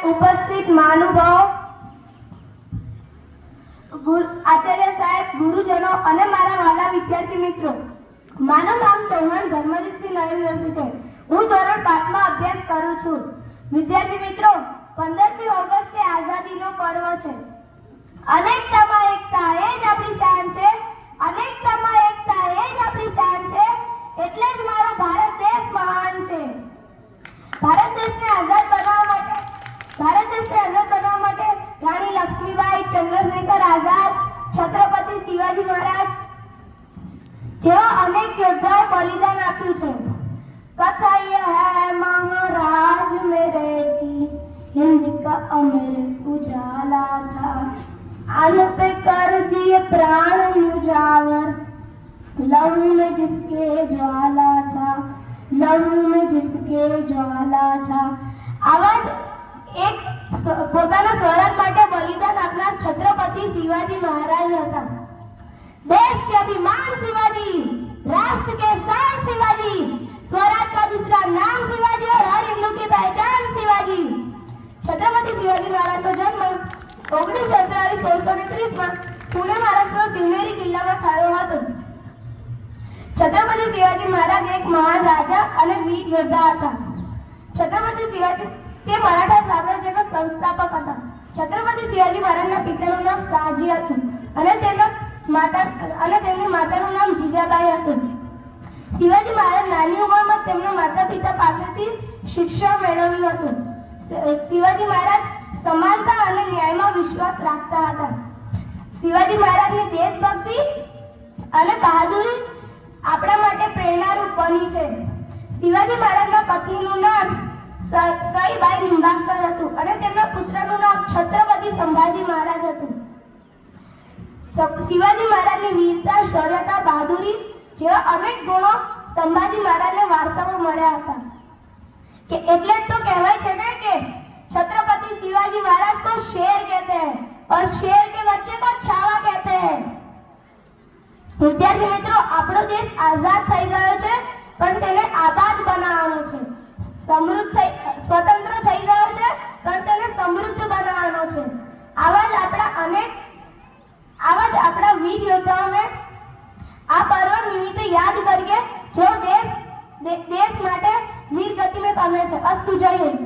ઉપસ્થિત મહાનુભાવો, આચાર્ય સાહેબ, ગુરુજનો અને મારા વાલા વિદ્યાર્થી મિત્રો, મારું નામ ચૌહાણ ધર્મજીતસિંહ નરેન્દ્રસિંહ છે. હું ધોરણ 5 માં અભ્યાસ કરું છું. વિદ્યાર્થી મિત્રો, 15મી ઓગસ્ટે આઝાદીનો પર્વ છે. અનેકતામાં એકતા એ જ આપણી શાન છે. અનેકતામાં એકતા એ જ આપણી શાન છે. એટલે જ મારો ભારત દેશ મહાન છે. ભારત દેશને આઝાદ બનાવવા માટે રાણી લક્ષ્મીબાઈ, ચંદ્રશેખર આઝાદ, છત્રપતિ શિવાજી મહારાજ જેવા અનેક યોદ્ધાઓએ બલિદાન આપ્યું છે. कथाई है महाराज मेरे की हिंद का अमर उजाला था, आन पे कर दिए प्राण न्यौछावर, लहू में जिसके ज्वाला था, लहू में जिसके ज्वाला था. આવા એક પોતાના સ્વરાજ માટે બલિદાન આપનાર છત્રપતિ શિવાજી મહારાજ હતા. देश के अभिमान शिवाजी, राष्ट्र के शान शिवाजी, स्वराज का दूसरा नाम शिवाजी और हर हिंदू की पहचान शिवाजी. छत्रपति शिवाजी महाराज નો જન્म 19 ફેબ્રુઆરી 1630 માં પુણે મહારાષ્ટ્રના સિવનેરી જિલ્લામાં થયો હતો. છત્રપતિ શિવાજી મહારાજ એક મહાન રાજા અને વીર યોદ્ધા હતા. છત્રપતિ શિવાજી તે મરાઠા સામ્રાજ્યના સંસ્થાપક હતા. છત્રપતિ શિવાજી મહારાજના પિતાનું નામ શાહજી હતું અને તેમની માતાનું નામ જીજાબાઈ હતું. શિવાજી મહારાજ નાની ઉંમરમાં તેમના માતા પિતા પાસેથી શિક્ષણ મેળવ્યું હતું. શિવાજી મહારાજ સમાનતા અને ન્યાયમાં વિશ્વાસ રાખતા હતા. શિવાજી મહારાજની દેશભક્તિ અને બહાદુરી આપણા માટે પ્રેરણારૂપ બની છે. શિવાજી મહારાજના પત્નીનું નામ સઈબાઈ નિંબાળકર હતું અને તેમના પુત્રનું નામ છત્રપતિ સંભાજી મહારાજ હતું. શિવાજી મહારાજની વીરતા, શૌર્યતા, બહાદુરી જેવા અનેક ગુણો સંભાજી મહારાજને વારસામાં મળ્યા હતા. કે એટલે જ તો કહેવાય છે ને કે छत्रपति शिवाजी महाराज को शेर कहते हैं और शेर के बच्चे को छावा कहते हैं. વિદ્યાર્થી મિત્રો, આપણો દેશ આઝાદ થઈ ગયો છે, પણ તેને આબાદ બનાવવાનો છે. સ્વતંત્ર થઈ ગયો છે, પણ તેને સમૃદ્ધ બનાવવાનો છે. આવા જ આપણા વીર યોદ્ધાઓને આ પર્વ નિમિત્તે યાદ કરીએ, જો દેશ માટે વીર ગતિને પામે છે. અસ્તુ. જય હિન્દ.